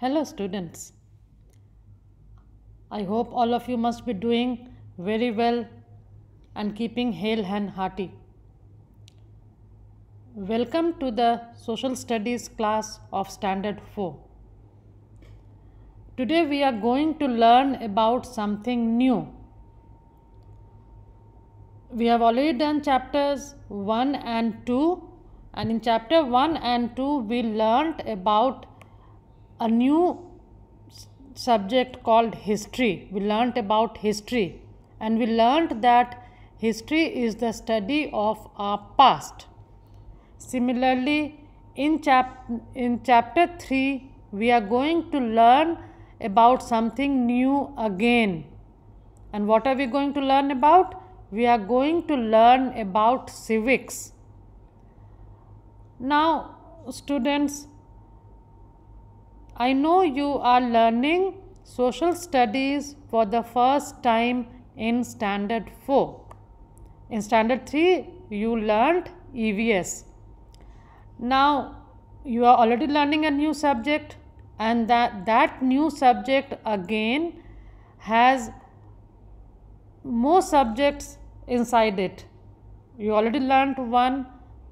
Hello students, I hope all of you must be doing very well and keeping hale and hearty. Welcome to the Social Studies class of Standard 4. Today we are going to learn about something new. We have already done chapters 1 and 2, and in chapter 1 and 2 we learnt about a new subject called history. We learnt about history, and we learnt that history is the study of our past. Similarly, in chapter 3 we are going to learn about something new again. And what are we going to learn about? We are going to learn about civics. Now students, I know you are learning social studies for the first time in standard 4. In standard 3 you learnt EVS. Now you are already learning a new subject, and that new subject again has more subjects inside it. You already learnt one,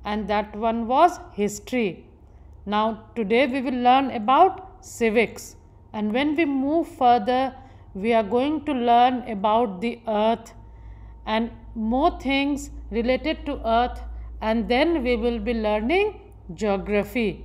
and that one was history. Now today we will learn about civics, and when we move further we are going to learn about the earth and more things related to earth, and then we will be learning geography.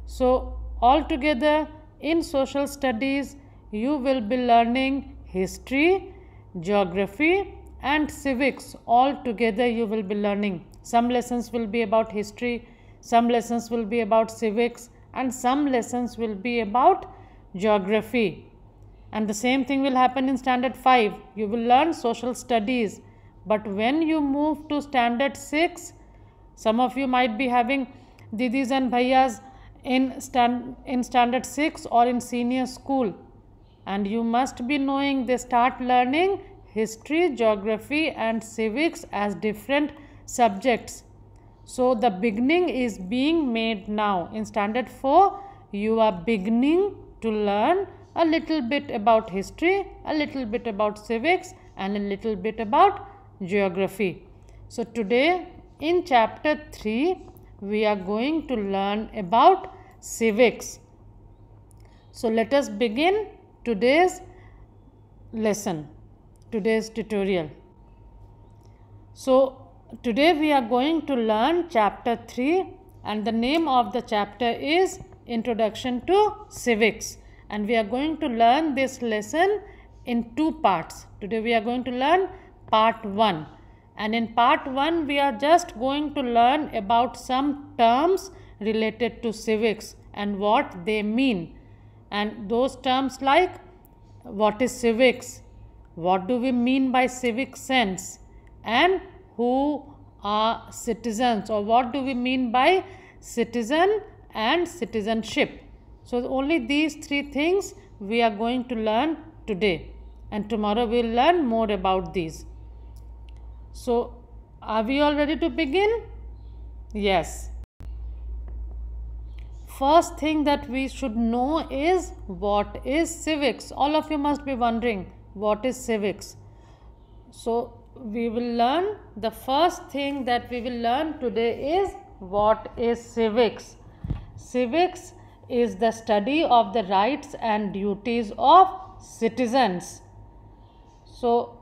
So altogether in social studies you will be learning history, geography and civics. All together you will be learning. Some lessons will be about history, some lessons will be about civics, and some lessons will be about geography. And the same thing will happen in standard 5. You will learn social studies, but when you move to standard 6, some of you might be having didis and bhaiyas in standard 6 or in senior school, and you must be knowing they start learning history, geography and civics as different subjects. So the beginning is being made now. In standard 4 you are beginning to learn a little bit about history, a little bit about civics and a little bit about geography. So today in chapter 3 we are going to learn about civics. So let us begin today's lesson, today's tutorial. So today we are going to learn chapter 3, and the name of the chapter is Introduction to Civics, and we are going to learn this lesson in 2 parts. Today we are going to learn part 1, and in part 1 we are just going to learn about some terms related to civics and what they mean. And those terms like what is civics, what do we mean by civic sense, and who are citizens, or what do we mean by citizen and citizenship. So only these 3 things we are going to learn today, and tomorrow we will learn more about these. So are we all ready to begin? Yes. First thing that we should know is what is civics. All of you must be wondering what is civics. So we will learn, the first thing that we will learn today is what is civics. Civics is the study of the rights and duties of citizens. So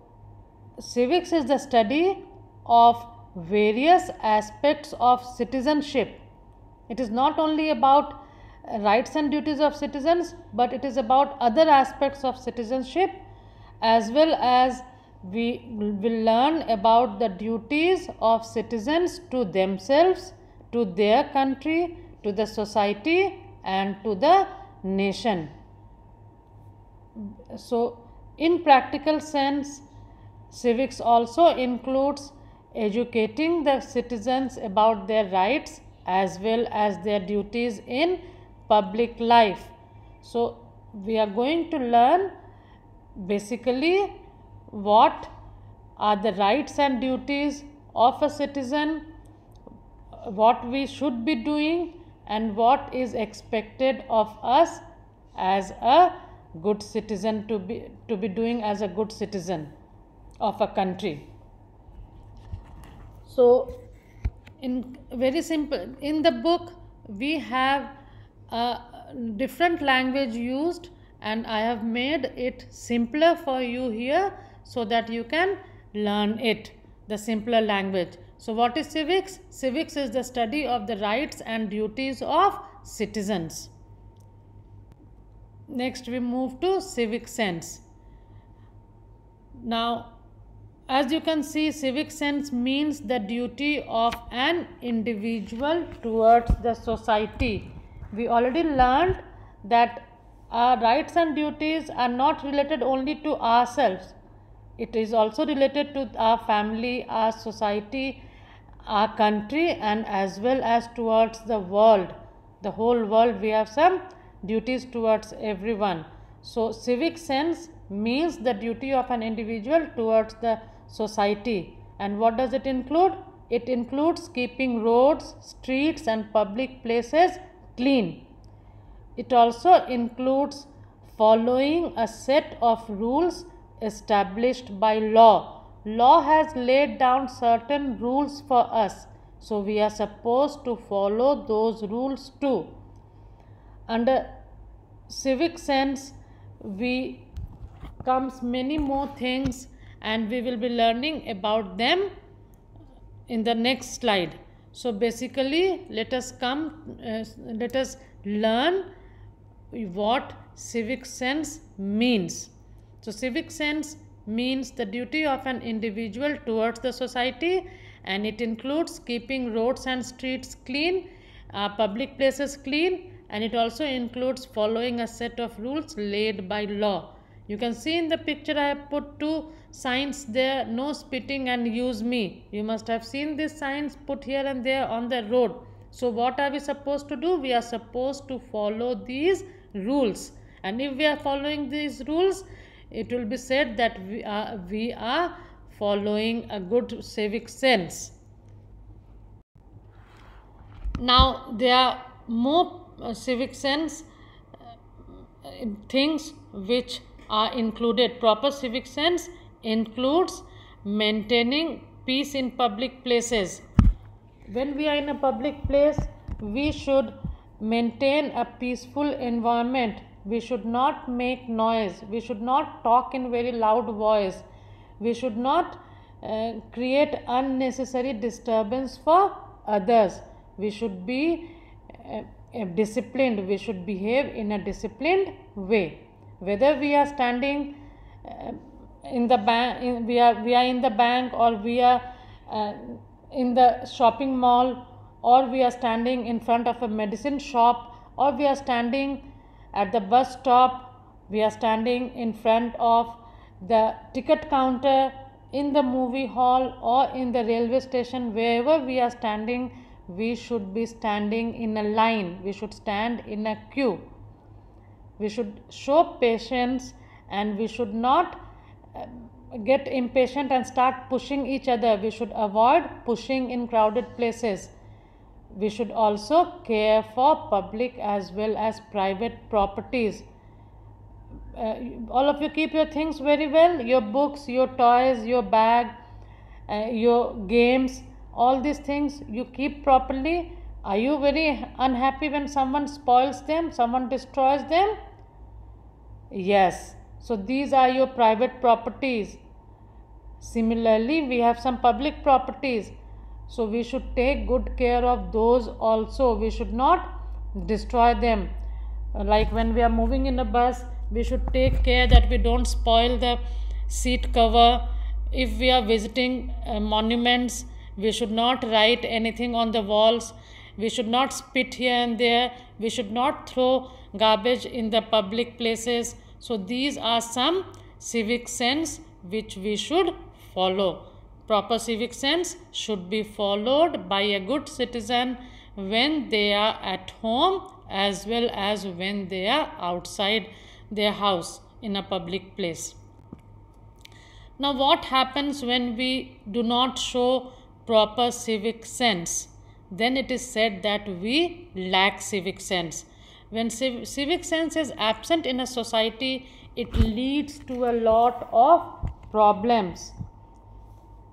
civics is the study of various aspects of citizenship. It is not only about rights and duties of citizens, but it is about other aspects of citizenship, as well as we will learn about the duties of citizens to themselves, to their country, to the society and to the nation. So in practical sense, civics also includes educating the citizens about their rights as well as their duties in public life. So we are going to learn basically what are the rights and duties of a citizen, what we should be doing and what is expected of us as a good citizen, to be doing as a good citizen of a country. So in very simple, in the book we have a different language used, and I have made it simpler for you here so that you can learn it, the simpler language. So what is civics? Civics is the study of the rights and duties of citizens. Next we move to civic sense. Now, as you can see, civic sense means the duty of an individual towards the society. We already learned that our rights and duties are not related only to ourselves. It is also related to our family, our society, our country, and as well as towards the world. The whole world, we have some duties towards everyone. So civic sense means the duty of an individual towards the society. And what does it include? It includes keeping roads, streets and public places clean. It also includes following a set of rules established by law. Law has laid down certain rules for us, so we are supposed to follow those rules too. Under civic sense, we comes many more things, and we will be learning about them in the next slide. So basically, let us learn what civic sense means. So civic sense means the duty of an individual towards the society, and it includes keeping roads and streets clean, public places clean, and it also includes following a set of rules laid by law. You can see in the picture I have put two signs there: no spitting and use me. You must have seen these signs put here and there on the road. So what are we supposed to do? We are supposed to follow these rules, and if we are following these rules, it will be said that we are following a good civic sense. Now there are more civic sense things which are included. Proper civic sense includes maintaining peace in public places. When we are in a public place, we should maintain a peaceful environment. We should not make noise. We should not talk in very loud voice. We should not create unnecessary disturbance for others. We should be disciplined. We should behave in a disciplined way. Whether we are standing in the bank, we are in the bank, or we are in the shopping mall, or we are standing in front of a medicine shop, or we are standing at the bus stop, we are standing in front of the ticket counter, in the movie hall, or in the railway station. Wherever we are standing, we should be standing in a line. We should stand in a queue. We should show patience, and we should not get impatient and start pushing each other. We should avoid pushing in crowded places. We should also care for public as well as private properties. All of you keep your things very well, your books, your toys, your bag, your games, all these things you keep properly. Are you very unhappy when someone spoils them, someone destroys them? Yes. So these are your private properties. Similarly, we have some public properties. So we should take good care of those also. We should not destroy them. Like when we are moving in a bus, we should take care that we don't spoil the seat cover. If we are visiting monuments, we should not write anything on the walls. We should not spit here and there. We should not throw garbage in the public places. So these are some civic sense which we should follow. Proper civic sense should be followed by a good citizen when they are at home as well as when they are outside their house in a public place. Now, what happens when we do not show proper civic sense? Then it is said that we lack civic sense. When civic sense is absent in a society, it leads to a lot of problems.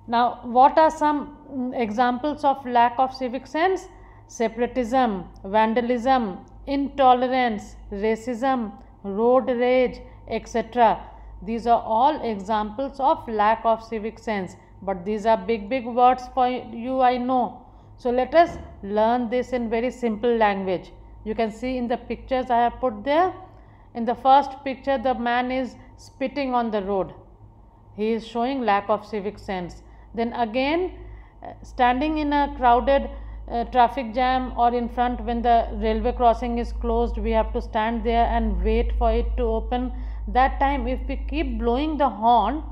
Now, what are some examples of lack of civic sense? Separatism, vandalism, intolerance, racism, road rage, etc. These are all examples of lack of civic sense. But these are big words for you, I know. So let us learn this in very simple language. You can see in the pictures I have put there. In the first picture, the man is spitting on the road. He is showing lack of civic sense. Then again, standing in a crowded traffic jam or in front when the railway crossing is closed, we have to stand there and wait for it to open. That time, if we keep blowing the horn,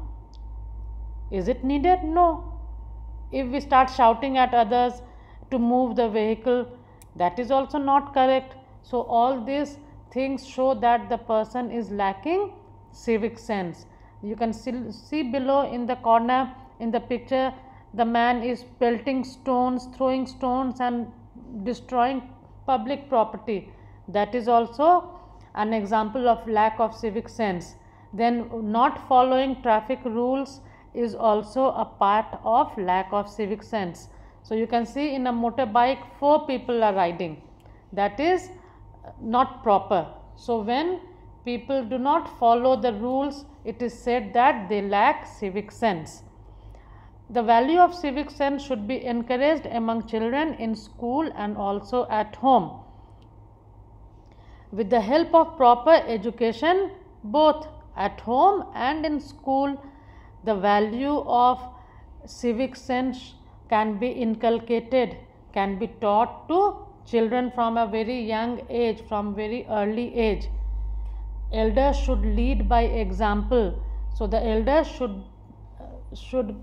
is it needed? No. If we start shouting at others to move the vehicle, that is also not correct. So all these things show that the person is lacking civic sense. You can see below in the corner in the picture, the man is pelting stones, throwing stones and destroying public property. That is also an example of lack of civic sense. Then not following traffic rules is also a part of lack of civic sense. So you can see in a motorbike 4 people are riding. That is not proper. So when people do not follow the rules, it is said that they lack civic sense. The value of civic sense should be encouraged among children in school and also at home. With the help of proper education, both at home and in school, the value of civic sense can be inculcated, can be taught to children from a very young age, from very early age. Elders should lead by example. So the elders should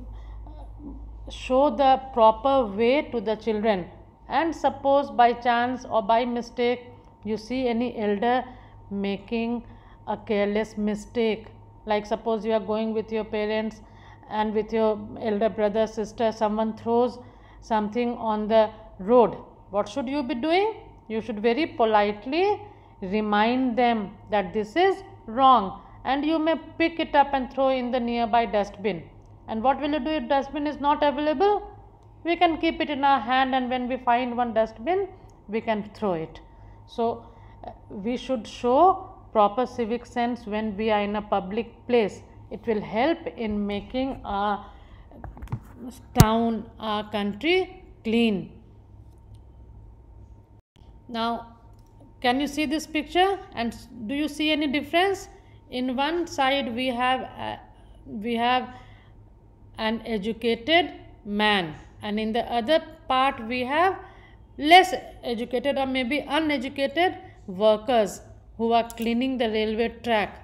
show the proper way to the children. And suppose by chance or by mistake you see any elder making a careless mistake, like suppose you are going with your parents and with your elder brother, sister, someone throws something on the road, what should you be doing? You should very politely remind them that this is wrong, and you may pick it up and throw in the nearby dustbin. And what will you do if dustbin is not available? We can keep it in our hand, and when we find one dustbin, we can throw it. So we should show proper civic sense when we are in a public place. It will help in making our town, our country clean. Now, can you see this picture? And do you see any difference? In one side we have an educated man, and in the other part we have less educated or maybe uneducated workers who are cleaning the railway track.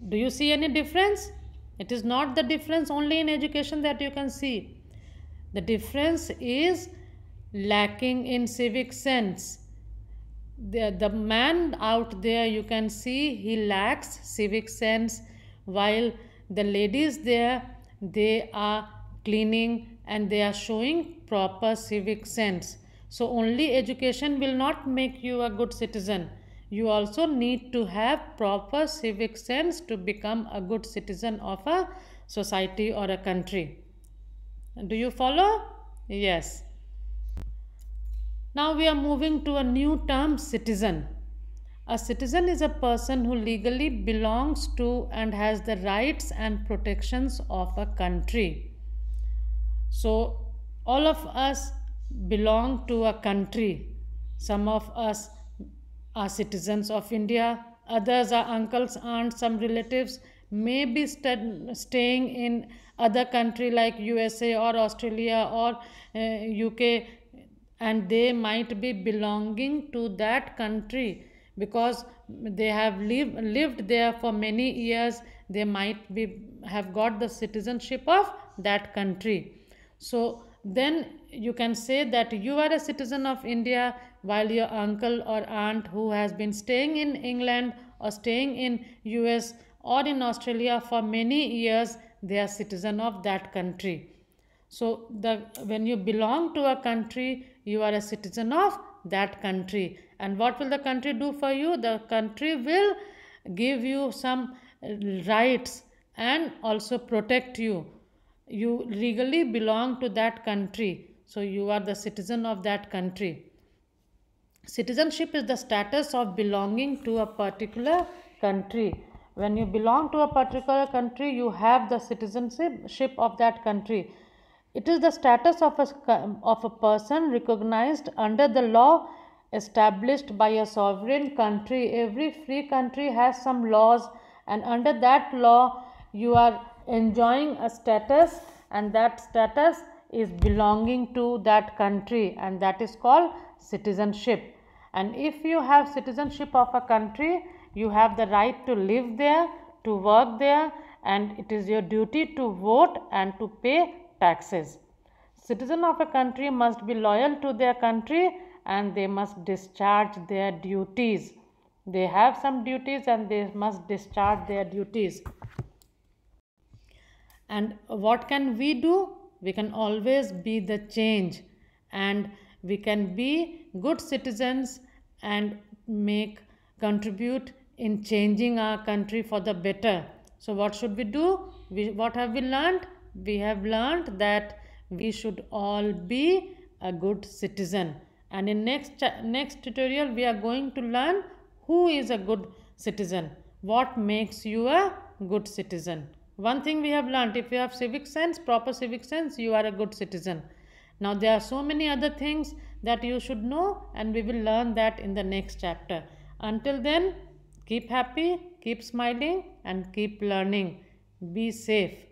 Do you see any difference? It is not the difference only in education that you can see. The difference is lacking in civic sense. The man out there, you can see he lacks civic sense, while the ladies there, they are cleaning and they are showing proper civic sense. So only education will not make you a good citizen. You also need to have proper civic sense to become a good citizen of a society or a country. Do you follow? Yes. Now we are moving to a new term, citizen. A citizen is a person who legally belongs to and has the rights and protections of a country. So all of us belong to a country. Some of us are citizens of India, others are uncles, aunts, some relatives may be staying in other country like USA or Australia or UK, and they might be belonging to that country because they have lived there for many years. They might have got the citizenship of that country. So then you can say that you are a citizen of India, while your uncle or aunt who has been staying in England or staying in US or in Australia for many years, they are citizen of that country. So when you belong to a country, you are a citizen of that country. And what will the country do for you? The country will give you some rights and also protect you. You legally belong to that country, so you are the citizen of that country. Citizenship is the status of belonging to a particular country. When you belong to a particular country, you have the citizenship of that country. It is the status of a person recognized under the law established by a sovereign country. Every free country has some laws, and under that law, you are enjoying a status, and that status is belonging to that country, and that is called citizenship. And if you have citizenship of a country, you have the right to live there, to work there, and it is your duty to vote and to pay taxes. Citizen of a country must be loyal to their country and they must discharge their duties. They have some duties and they must discharge their duties. And what can we do? We can always be the change, and we can be good citizens and contribute in changing our country for the better. So what should we do? What have we learned? We have learned that we should all be a good citizen. And in next tutorial, we are going to learn who is a good citizen. What makes you a good citizen? One thing we have learned, if you have civic sense, proper civic sense, you are a good citizen. Now there are so many other things that you should know, and we will learn that in the next chapter. Until then, keep happy, keep smiling, and keep learning. Be safe.